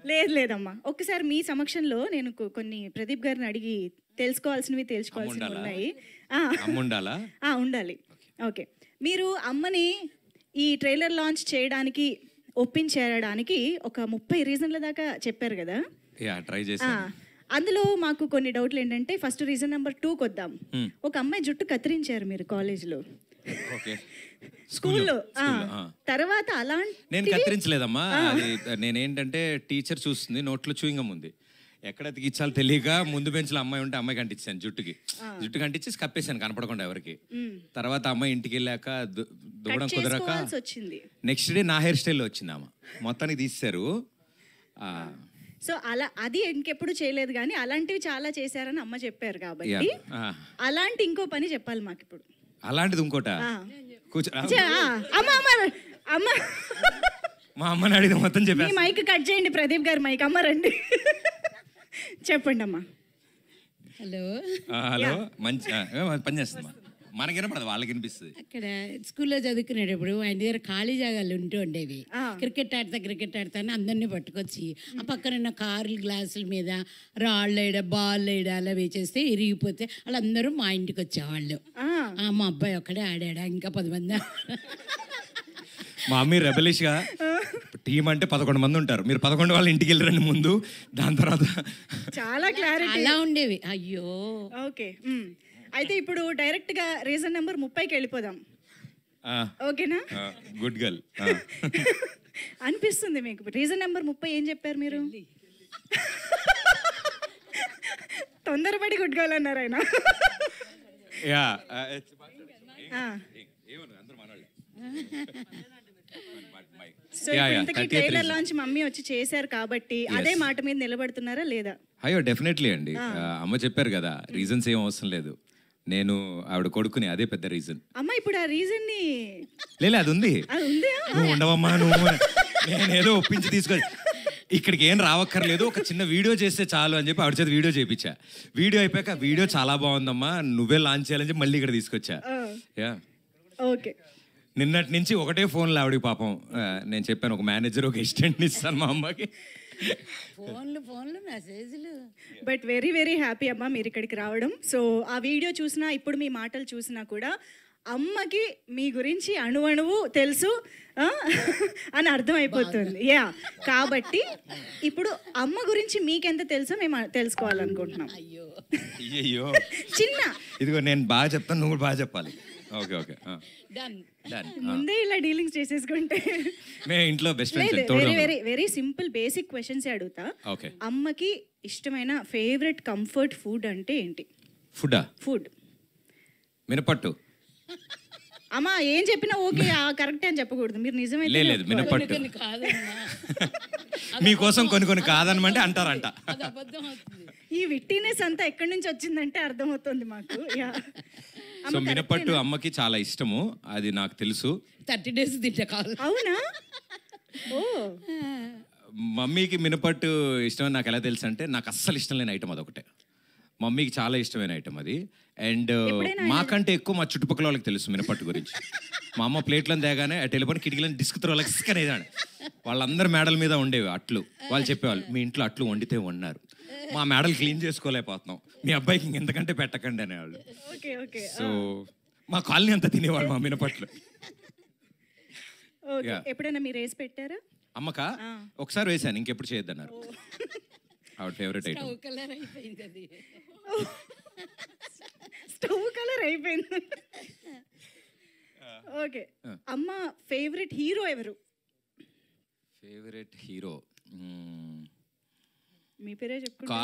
లేదు లేదమ్మా, ఒక్కసారి మీ సమక్షంలో నేను కొన్ని ప్రదీప్ గారిని అడిగి తెలుసుకోవాల్సినవి ఉన్నాయి. ఉండాలి. ఓకే, మీరు అమ్మని ఈ ట్రైలర్ లాంచ్ చేయడానికి ఒప్పించేయడానికి ఒక 30 రీజన్ల దాకా చెప్పారు కదా. ట్రై చేశాను. అందులో మాకు కొన్ని డౌట్లు ఏంటంటే, ఫస్ట్ రీజన్ నెంబర్ 2కి వద్దాం. ఒక అమ్మాయి జుట్టు కత్తిరించారు మీరు కాలేజ్లో, స్కూల్లో. తర్వాత నేను కత్తిరించలేదమ్మా. అది నేనేంటంటే టీచర్ చూస్తుంది, నోట్లో చూయింగం ఉంది, ఎక్కడ ఎతికిచ్చాలో తెలియక ముందు బెంచ్లో అమ్మాయి ఉంటే అమ్మాయి కంటించాను, జుట్టు కంటించి కప్పేసాను కనపడకుండా ఎవరికి. తర్వాత అమ్మాయి ఇంటికి వెళ్ళాక దువ్వడం కుదరక నెక్స్ట్ డే నా హెయిర్ స్టైల్లో వచ్చింది అమ్మ, మొత్తానికి తీశారు. సో అలా అది ఇంకెప్పుడు చేయలేదు, కానీ అలాంటివి చాలా చేశారని అమ్మ చెప్పారు కాబట్టి అలాంటి ఇంకో పని చెప్పాలి మాకు ఇప్పుడు. అలాంటిది ఇంకోట అమ్మ మా అమ్మని అడిగితే మొత్తం చెప్పి మైక్ కట్ చేయండి, ప్రదీప్ గారు మైక్ అమ్మ రండి. చెప్పండి అమ్మా. హలో మంచి పని చేస్తుందమ్మా, మనకి వినపడదు వాళ్ళకి వినిపిస్తుంది. అక్కడ స్కూల్లో చదువుకునేటప్పుడు ఆయన దగ్గర ఖాళీ జాగాలు ఉంటూ ఉండేవి. క్రికెట్ ఆడతా అని అందరినీ పట్టుకొచ్చి ఆ పక్కన కార్లు గ్లాసుల మీద రాళ్ళు వేయడం, బాల్ వేయడం అలా వేచేస్తే ఇరిగిపోతే వాళ్ళందరూ మా ఇంటికి వచ్చేవాళ్ళు. మా అబ్బాయి ఒక్కడే ఆడాడా, ఇంకా 10 మంది. మా మమ్మీ రెబలిష్ గా టీం అంటే 11 మంది ఉంటారు, మీరు 11 వాళ్ళ ఇంటికి వెళ్ళరండి ముందు, దాని తర్వాత చాలా క్లారిటీ అలా ఉండేవి. అయ్యో ఓకే, అయితే ఇప్పుడు డైరెక్ట్ గా రీజన్ నెంబర్ 30కి వెళ్ళిపోదాం. ఓకేనా? గుడ్ గర్ల్ అనిపిస్తుంది మీకు. రీజన్ నెంబర్ 30 ఏం చెప్పారు మీరు? తొందరపడి గుడ్ గర్ల్ అన్నారు ఆయన. సో ఇంతకీ ట్రైలర్ లాంచ్ మమ్మీ వచ్చి చేశారు కాబట్టి అదే మాట మీద నిలబడుతున్నారా లేదా? అయ్యో డెఫినెట్లీ అండి. అమ్మ చెప్పారు కదా, రీజన్స్ ఏం అవసరం లేదు, నేను ఆవిడ కొడుకుని, అదే పెద్ద రీజన్. అమ్మ ఇప్పుడు ఆ రీజన్ ని లేదు, అది ఉంది. నువ్వు ఉండవమ్మా, నువ్వు నేనేదో ఒప్పించి తీసుకొని ఇక్కడికి ఏం రావక్కర్లేదు, ఒక చిన్న వీడియో చేస్తే చాలు అని చెప్పి ఆవిడ చేత వీడియో చేయించా. వీడియో అయిపోయాక వీడియో చాలా బాగుందమ్మా, నువ్వే లాంచ్ చేయాలని చెప్పి మళ్ళీ ఇక్కడ తీసుకొచ్చా. ఓకే, నిన్నటి నుంచి ఒకటే ఫోన్లో ఆవిడకి పాపం నేను చెప్పాను, ఒక మేనేజర్ ఒక అసిస్టెంట్ ఇస్తాను మా అమ్మకి. ఫోన్లు మెసేజ్లు. బట్ వెరీ వెరీ హ్యాపీ అమ్మా మీరు ఇక్కడికి రావడం. సో ఆ వీడియో చూసినా, ఇప్పుడు మీ మాటలు చూసినా కూడా అమ్మకి మీ గురించి అణువణువు తెలుసు అని అర్థమైపోతుంది. కాబట్టి ఇప్పుడు అమ్మ గురించి మీకెంత తెలుసో మేము తెలుసుకోవాలనుకుంటున్నాం. అయ్యో చిన్న ఇదిగో నేను బాగా చెప్తాను, నువ్వు బాగా చెప్పాలి. ఓకే ఓకే, ముందే ఇలా డీలింగ్స్ చేసేసుకుంటే మేము ఇంట్లో best friends. Very very very simple basic questions అడుగుతా. అమ్మకి ఇష్టమైన ఫేవరెట్ కంఫర్ట్ ఫుడ్ అంటే ఏంటి? ఫుడ్ మినపట్టు. అమ్మా ఏం చెప్పినా ఓకే కరెక్ట్ అని చెప్పకూడదు, మీరు నిజమైతే లేదు మినపట్టు. మీకోసం కొన్ని కాదనమంటే అంటారంట. ఈ విట్టినెస్ అంతా ఎక్కడి నుంచి వచ్చిందంటే అర్థమవుతుంది మాకు. సో మినపట్టు అమ్మకి చాలా ఇష్టము, అది నాకు తెలుసు. 30 days తింటా కాదు. అవునా? మమ్మీకి మినపట్టు ఇష్టం నాకు ఎలా తెలుసు అంటే, నాకు అస్సలు ఇష్టం లేని ఐటమ్ అదొకటే, మమ్మీకి చాలా ఇష్టమైన ఐటమ్ అది. అండ్ మాకంటే ఎక్కువ మా చుట్టుపక్కల వాళ్ళకి తెలుసు మినపట్టు గురించి. మా అమ్మ ప్లేట్లను తేగానే అటు వెళ్ళిపోయిన కిటికీలను డిస్క్ త్రో వాళ్ళకి ఇసుకనేదాన్ని. వాళ్ళందరూ మేడల మీద ఉండేవి అట్లు. వాళ్ళు చెప్పేవాళ్ళు, మీ ఇంట్లో అట్లు వండితే ఉన్నారు, మా మేడలు క్లీన్ చేసుకోలేకపోతున్నాం, మీ అబ్బాయికి ఇంకెంతకంటే పెట్టకండి అనేవాళ్ళు. సో మా కాలనీ అంతా తినేవాళ్ళు మా మినపట్లు. ఎప్పుడైనా మీరు వేసి పెట్టారా? అమ్మక ఒకసారి వేసాను, ఇంకెప్పుడు చేయొద్దన్నారు. ఆవిడ ఫేవరెట్ ఐటమ్. స్టవ్ కలర్ అయిపోయింది. ఓకే, అమ్మ ఫేవరెట్ హీరో ఎవరు? ఫేవరెట్ హీరో మీ పేరే చెప్పుకో.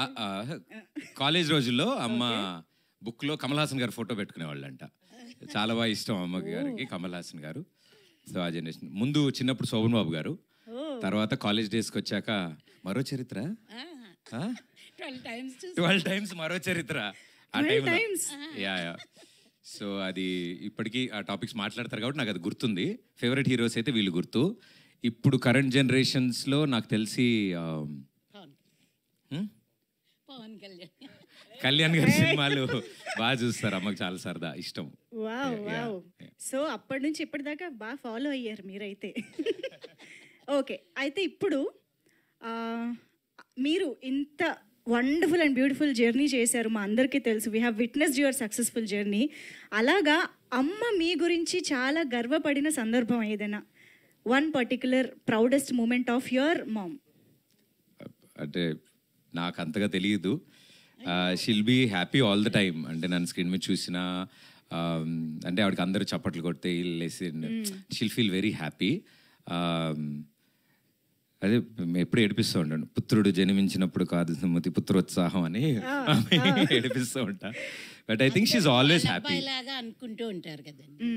కాలేజ్ రోజుల్లో అమ్మ బుక్ లో కమల్ హాసన్ గారు ఫోటో పెట్టుకునేవాళ్ళంట. చాలా బాగా ఇష్టం అమ్మ గారికి కమల్ హాసన్ గారు. సో ఆ జనరేషన్ ముందు చిన్నప్పుడు శోభన్ బాబు గారు, తర్వాత కాలేజ్ డేస్కి వచ్చాక మరో చరిత్ర, 12 times మరో చరిత్ర ఆ టైంలో. సో అది ఇప్పటికీ ఆ టాపిక్స్ మాట్లాడతారు కాబట్టి నాకు అది గుర్తుంది. ఫేవరెట్ హీరోస్ అయితే వీళ్ళు గుర్తు. ఇప్పుడు కరెంట్ జనరేషన్స్లో నాకు తెలిసి కళ్యాణ్ గారి సినిమాలు బాగా చూస్తారు, అమ్మకి చాలా సరదా ఇష్టం. సో అప్పటి నుంచి ఇప్పటిదాకా బాగా ఫాలో అయ్యారు మీరైతే. ఓకే, అయితే ఇప్పుడు మీరు ఇంత వండర్ఫుల్ అండ్ బ్యూటిఫుల్ జర్నీ చేశారు, మా అందరికీ తెలుసు. We have witnessed your successful journey. అలాగా అమ్మ మీ గురించి చాలా గర్వపడిన సందర్భం ఏదైనా, one particular proudest moment of your mom? అంటే నాకు అంతగా తెలియదు. She'll be happy all the time. అంటే నన్ను స్క్రీన్ మీద చూసినా అంటే ఆవిడకి అందరూ చప్పట్లు కొడితే లేసి షిల్ ఫీల్ వెరీ హ్యాపీ. అదే ఎప్పుడు ఏడిపిస్తూ ఉంటాను, పుత్రుడు జన్మించినప్పుడు కాదు సుమతి పుత్రోత్సాహం అని ఏడిపిస్తూ ఉంటా. But I think she's always happy లాగా అనుకుంటూ ఉంటారు కదండి.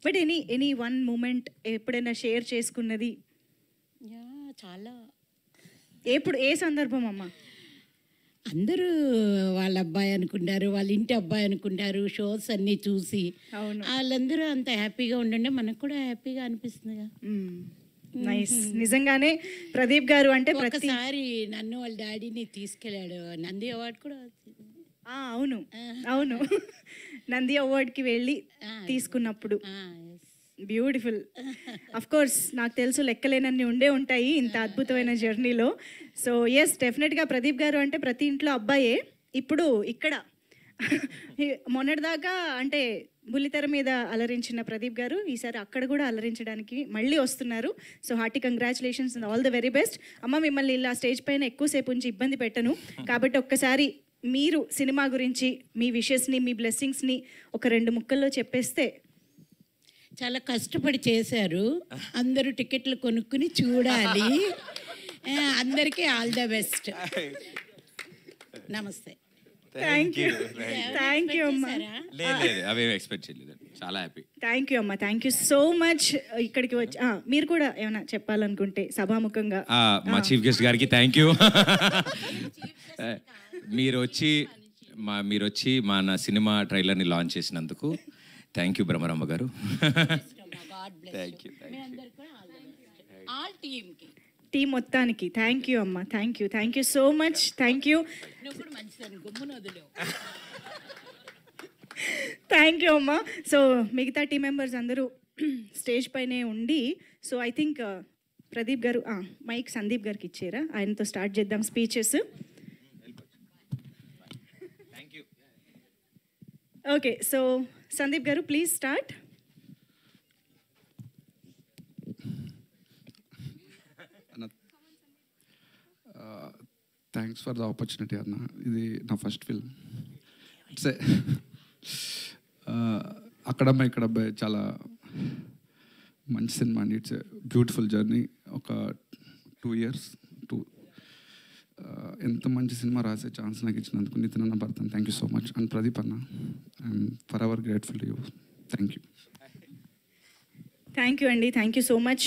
బట్ ఎనీ వన్ మూమెంట్ ఎప్పుడైనా షేర్ చేసుకున్నది? చాలా. ఎప్పుడు, ఏ సందర్భం అమ్మా? అందరూ వాళ్ళ అబ్బాయి అనుకుంటారు, వాళ్ళ ఇంటి అబ్బాయి అనుకుంటారు, షోస్ అన్నీ చూసి. వాళ్ళందరూ అంత హ్యాపీగా ఉండండి, మనకు కూడా హ్యాపీగా అనిపిస్తుందిగా. నైస్. నిజంగానే ప్రదీప్ గారు అంటే ఒకసారి నన్ను వాళ్ళ డాడీని తీసుకెళ్ళాడు, నంది అవార్డు కూడా వచ్చింది. అవును అవును, నంది అవార్డ్కి వెళ్ళి తీసుకున్నప్పుడు. బ్యూటిఫుల్. అఫ్ కోర్స్ నాకు తెలుసు లెక్కలేనన్ని ఉండే ఉంటాయి ఇంత అద్భుతమైన జర్నీలో. సో ఎస్, డెఫినెట్గా ప్రదీప్ గారు అంటే ప్రతి ఇంట్లో అబ్బాయే. ఇప్పుడు ఇక్కడ మొన్నటిదాకా అంటే బుల్లితెర మీద అలరించిన ప్రదీప్ గారు ఈసారి అక్కడ కూడా అలరించడానికి మళ్ళీ వస్తున్నారు. So hearty congratulations and all the very best. అమ్మ, మిమ్మల్ని ఇలా స్టేజ్ పైన ఎక్కువసేపు ఉంచి ఇబ్బంది పెట్టను కాబట్టి ఒక్కసారి మీరు సినిమా గురించి మీ విషెస్ని, మీ బ్లెస్సింగ్స్ని ఒక 2 ముక్కల్లో చెప్పేస్తే. చాలా కష్టపడి చేశారు, అందరూ టికెట్లు కొనుక్కుని చూడాలి. అందరికీ ఆల్ ద బెస్ట్. నమస్తే. థ్యాంక్ యూ అమ్మా. అవేమి ఎక్స్పెక్ట్ చేయలేదు, చాలా హ్యాపీ. థ్యాంక్ యూ అమ్మా, థ్యాంక్ యూ సో మచ్. ఇక్కడికి వచ్చి మీరు కూడా ఏమైనా చెప్పాలనుకుంటే సభాముఖంగా. మా చీఫ్ గెస్ట్ గారికి థ్యాంక్ యూ. మీరు వచ్చి నా సినిమా ట్రైలర్ని లాంచ్ చేసినందుకు థ్యాంక్ యూ బ్రహ్మరమ్మ గారు. టీం మొత్తానికి థ్యాంక్ యూ అమ్మా, thank you so much. Thank you అమ్మా. సో మిగతా టీం మెంబర్స్ అందరూ స్టేజ్ పైనే ఉండి, సో ఐ థింక్ ప్రదీప్ గారు మైక్ సందీప్ గారికి ఇచ్చారా, ఆయనతో స్టార్ట్ చేద్దాం స్పీచెస్. ఓకే, సో సందీప్ గారు please start. Thanks for the opportunity అన్న. ఇది నా ఫస్ట్ ఫిల్మ్. ఇట్స్ అక్కడమ్మాయి ఇక్కడబ్బాయి చాలా మంచి సినిమా అండి. It's beautiful journey. ఒక 2 years ఎంత మంచి సినిమా రాసే ఛాన్స్ నాకు ఇచ్చినందుకు నితిన్ అన్న, Bharathan, thank you so much. And Pradeep అన్న, I'm forever grateful to you. Thank you అండి, థ్యాంక్ యూ సో మచ్.